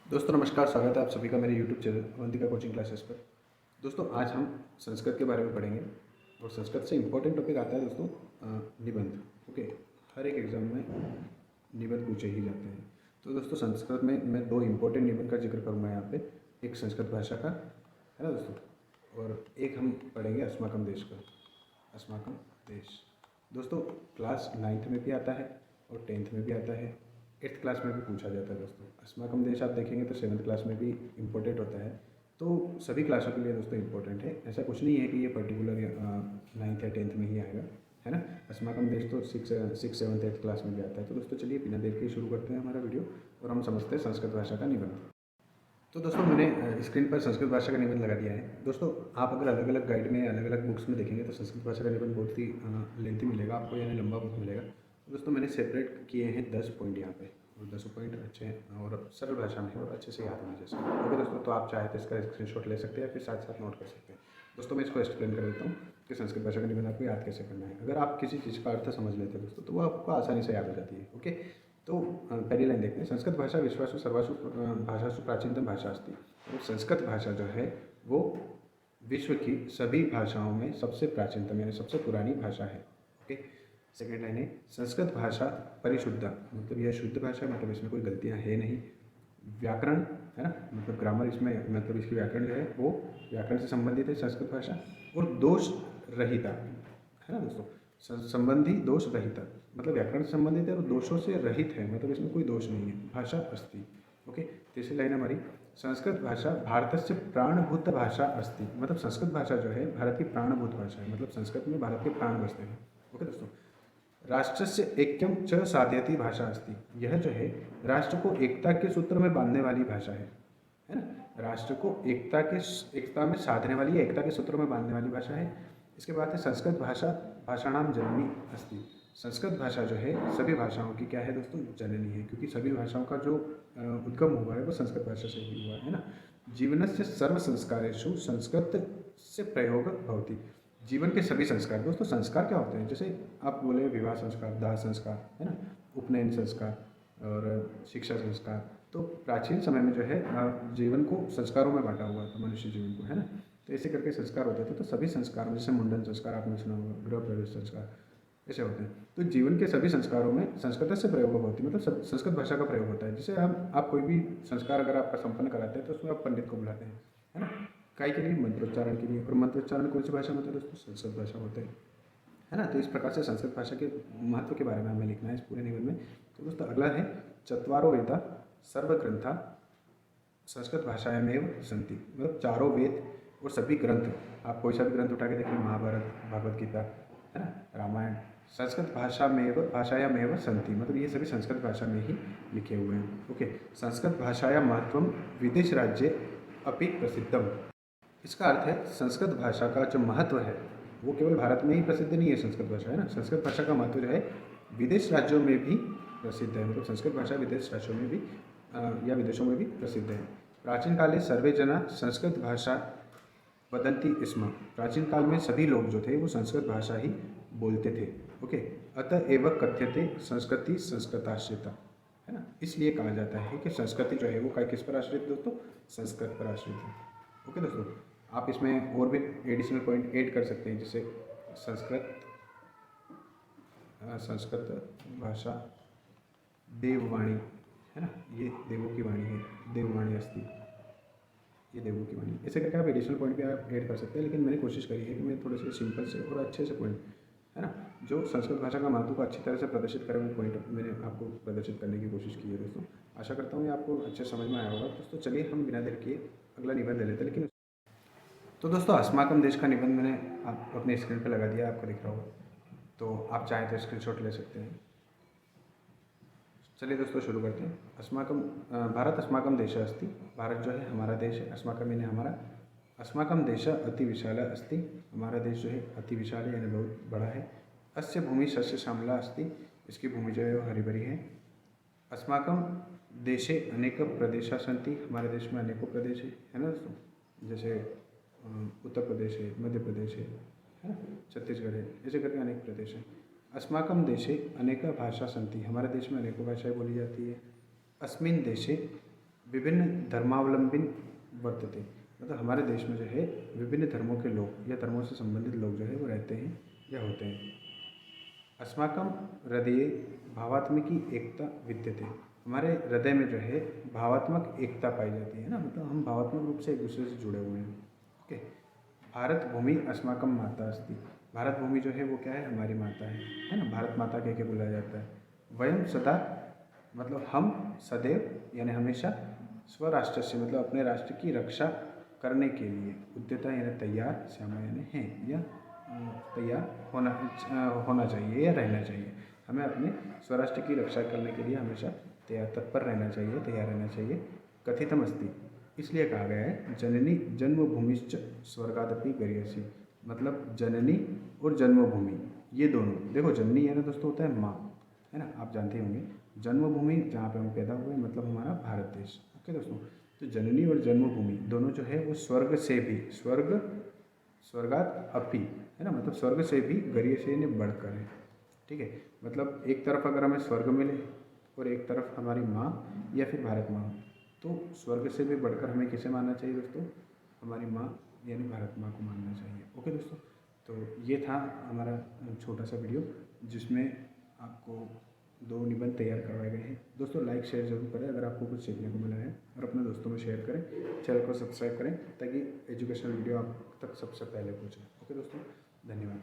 दोस्तों नमस्कार, स्वागत है आप सभी का मेरे YouTube channel Avantika coaching classes पर। दोस्तों आज हम संस्कृत के बारे में पढ़ेंगे और संस्कृत से इम्पोर्टेंट टॉपिक आता है दोस्तों निबंध। ओके, हर एक एग्जाम में निबंध पूछे ही जाते हैं। तो दोस्तों संस्कृत में मैं दो इम्पोर्टेंट निबंध का जिक्र करूँगा यहाँ पे। एक संस्कृत भाषा का है ना दोस्तों, और एक हम पढ़ेंगे अस्माकम देश का। अस्माकम देश दोस्तों क्लास 9th में भी आता है और 10th में भी आता है, 8th क्लास में भी पूछा जाता है दोस्तों। अस्माकम देश आप देखेंगे तो 7th क्लास में भी इम्पोर्टेंट होता है। तो सभी क्लासों के लिए दोस्तों इम्पोर्टेंट है, ऐसा कुछ नहीं है कि ये पर्टिकुलर 9th या 10th में ही आएगा, है ना। अस्माकम देश तो 6, 7, 8th क्लास में भी आता है। तो दोस्तों चलिए बिना देर के शुरू करते हैं हमारा वीडियो और हम समझते हैं संस्कृत भाषा का निबंध। तो दोस्तों मैंने स्क्रीन पर संस्कृत भाषा का निबंध लगा दिया है। दोस्तों आप अगर अलग अलग गाइड में अलग अलग बुक्स में देखेंगे तो संस्कृत भाषा का निबंध बहुत ही लेंथी मिलेगा आपको, यानी लंबा बहुत मिलेगा। तो दोस्तों मैंने सेपरेट किए हैं 10 पॉइंट यहाँ पे, और 10 पॉइंट अच्छे हैं और सरल भाषा में है और अच्छे से याद होने जैसे। ओके दोस्तों, तो आप चाहे तो इसका स्क्रीनशॉट ले सकते हैं या फिर साथ साथ नोट कर सकते हैं। दोस्तों मैं इसको एक्सप्लेन कर देता हूँ कि संस्कृत भाषा का निबंध आपको याद कैसे करना है। अगर आप किसी चीज़ का अर्थ समझ लेते हैं दोस्तों तो वो आपको आसानी से याद हो जाती है। ओके, तो पहली लाइन देखते हैं। संस्कृत भाषा विश्वासु सर्वासु भाषासु प्राचीनतम भाषा अस्ति। तो संस्कृत भाषा जो है वो विश्व की सभी भाषाओं में सबसे प्राचीनतम यानी सबसे पुरानी भाषा है। ओके, सेकेंड लाइन है संस्कृत भाषा परिशुद्ध, मतलब यह शुद्ध भाषा है, मतलब इसमें कोई गलतियाँ है नहीं। व्याकरण है ना, मतलब ग्रामर इसमें, मतलब इसकी व्याकरण जो है वो व्याकरण से संबंधित है संस्कृत भाषा। और दोष रहिता है ना दोस्तों, संबंधी दोष रहिता, मतलब व्याकरण से संबंधित है और दोषों से रहित है, मतलब इसमें कोई दोष नहीं है। भाषा अस्ति। ओके, तीसरी लाइन हमारी संस्कृत भाषा भारत से प्राणभूत भाषा अस्ति, मतलब संस्कृत भाषा जो है भारत की प्राणभूत भाषा है, मतलब संस्कृत में भारत के प्राण बसते हैं। ओके दोस्तों, राष्ट्र से ऐक्यम च साधयति भाषा अस्ति, यह जो है राष्ट्र को एकता के सूत्र में बांधने वाली भाषा है ना। राष्ट्र को एकता में साधने वाली, एकता के सूत्रों में बांधने वाली भाषा है। इसके बाद है संस्कृत भाषा भाषाणाम जननी अस्ति, संस्कृत भाषा जो है सभी भाषाओं की क्या है दोस्तों, जननी है, क्योंकि सभी भाषाओं का जो उद्गम हुआ है वो संस्कृत भाषा से ही हुआ है ना। जीवनस्य सर्व संस्कारेषु संस्कृत से प्रयोग भवति, जीवन के सभी संस्कार। दोस्तों संस्कार क्या होते हैं, जैसे आप बोले विवाह संस्कार, दाह संस्कार है ना, उपनयन संस्कार और शिक्षा संस्कार। तो प्राचीन समय में जो है जीवन को संस्कारों में बांटा हुआ था, मनुष्य जीवन को, है ना। तो ऐसे करके संस्कार होते थे। तो सभी संस्कारों जैसे मुंडन संस्कार आपने सुना होगा, गृह प्रवेश संस्कार, ऐसे होते हैं। तो जीवन के सभी संस्कारों में संस्कृत से प्रयोग होती है, मतलब संस्कृत भाषा का प्रयोग होता है। जैसे हम आप कोई भी संस्कार अगर आपका संपन्न कराते हैं तो उसमें आप पंडित को बुलाते हैं, है ना, काय के लिए, मंत्रोच्चारण के लिए। और मंत्रोच्चारण कौन सी भाषा में होता है दोस्तों, संस्कृत भाषा होता है ना। तो इस प्रकार से संस्कृत भाषा के महत्व के बारे में हमें लिखना है इस पूरे निबंध में। तो दोस्तों अगला है चत्वारो वेदा सर्वग्रंथा संस्कृत भाषायामेव सन्ति, मतलब चारों वेद और सभी ग्रंथ, आप कोई सा भी ग्रंथ उठा के देखिए, महाभारत, भागवत गीता, है ना, रामायण, संस्कृत भाषायामेव सन्ति, मतलब ये सभी संस्कृत भाषा में ही लिखे हुए हैं। ओके, संस्कृत भाषाया महत्व विदेश राज्य अपि प्रसिद्धम, इसका अर्थ है संस्कृत भाषा का जो महत्व है वो केवल भारत में ही प्रसिद्ध नहीं है संस्कृत भाषा, है ना। संस्कृत भाषा का महत्व जो है विदेश राज्यों में भी प्रसिद्ध है, मतलब संस्कृत भाषा विदेश राज्यों में भी या विदेशों में भी प्रसिद्ध है। प्राचीन काले सर्वे जना संस्कृत भाषा वदंती स्म, प्राचीन काल में सभी लोग जो थे वो संस्कृत भाषा ही बोलते थे। ओके, अतः एव कथ्यते संस्कृति संस्कृताश्रिता, है ना, इसलिए कहा जाता है कि संस्कृति जो है वो किस पर आश्रित दोस्तों, संस्कृत पर आश्रित है। ओके दोस्तों, आप इसमें और भी एडिशनल पॉइंट ऐड कर सकते हैं, जैसे संस्कृत भाषा देववाणी, है ना, ये देवों की वाणी है, देववाणी अस्ति, ये देवों की वाणी। ऐसे करके आप एडिशनल पॉइंट भी आप ऐड कर सकते हैं, लेकिन मैंने कोशिश करी है कि मैं थोड़े से सिंपल से और अच्छे से पॉइंट, है ना, जो संस्कृत भाषा का महत्व को अच्छी तरह से प्रदर्शित करे वो पॉइंट मैंने आपको प्रदर्शित करने की कोशिश की है दोस्तों। आशा करता हूँ ये आपको अच्छे समझ में आया होगा। दोस्तों चलिए हम बिना देर किए अगला निबंध ले लेते हैं। लेकिन तो दोस्तों अस्माकम देश का निबंध मैंने आप अपने स्क्रीन पर लगा दिया, आपको दिख रहा होगा, तो आप चाहें तो स्क्रीनशॉट ले सकते हैं। चलिए दोस्तों शुरू करते हैं। अस्माकम भारत अस्माकम देश अस्ति, भारत जो है हमारा देश है, अस्माकम यानी हमारा। अस्माकम देश अति विशाल अस्ति, हमारा देश जो है अति विशाल है यानी बहुत बड़ा है। अस्य भूमि सस्य श्यामला अस्ति, इसकी भूमि जो है वो हरी भरी है। अस्माकम देशे अनेक प्रदेशा सन्ति, हमारे देश में अनेकों प्रदेश है ना दोस्तों, जैसे उत्तर प्रदेश है, मध्य प्रदेश है ना, छत्तीसगढ़ है, ऐसे करके अनेक प्रदेश हैं। अस्माकम देशे अनेक भाषा सन्ति, हमारे देश में अनेकों भाषाएं बोली जाती है। अस्मिन देशे विभिन्न धर्मावलंबिन वर्तते, मतलब हमारे देश में जो है विभिन्न धर्मों के लोग या धर्मों से संबंधित लोग जो है वो रहते हैं या होते हैं। अस्माकं हृदये भावात्मिकी एकता विद्यते, हमारे हृदय में जो है भावात्मक एकता पाई जाती है ना, मतलब हम भावात्मक रूप से एक दूसरे से जुड़े हुए हैं। ओके। भारत भूमि अस्माकं माता अस्ति, भारत भूमि जो है वो क्या है, हमारी माता है ना, भारत माता कह के बुलाया जाता है। वयम सदा, मतलब हम सदैव यानी हमेशा, स्वराष्ट्र से मतलब अपने राष्ट्र की रक्षा करने के लिए, उद्यता यानी तैयार, श्यामा यानी हैं या तैयार होना चाहिए या रहना चाहिए। हमें अपने स्वराष्ट्र की रक्षा करने के लिए हमेशा तत्पर रहना चाहिए, तैयार रहना चाहिए। कथितम अस्ति, इसलिए कहा गया है जननी जन्मभूमिश्च स्वर्गादपि गरीयसी, मतलब जननी और जन्मभूमि ये दोनों, देखो जननी है ना दोस्तों होता है माँ, है ना, आप जानते होंगे। जन्मभूमि जहाँ पे हम पैदा हुए मतलब हमारा भारत देश। ओके दोस्तों, तो जननी और जन्मभूमि दोनों जो है वो स्वर्ग से भी, स्वर्गात अपि, है ना, मतलब स्वर्ग से भी गरीय से ने बढ़कर है। ठीक है, मतलब एक तरफ अगर हमें स्वर्ग मिले और एक तरफ हमारी माँ या फिर भारत माँ, तो स्वर्ग से भी बढ़कर हमें किसे मानना चाहिए दोस्तों, हमारी माँ यानी भारत माँ को मानना चाहिए। ओके दोस्तों, तो ये था हमारा छोटा सा वीडियो जिसमें आपको 2 निबंध तैयार करवाए गए हैं। दोस्तों लाइक शेयर जरूर करें अगर आपको कुछ सीखने को मिला है, और अपने दोस्तों में शेयर करें, चैनल को सब्सक्राइब करें ताकि एजुकेशनल वीडियो आप तक सबसे पहले पहुँचे। ओके दोस्तों, धन्यवाद।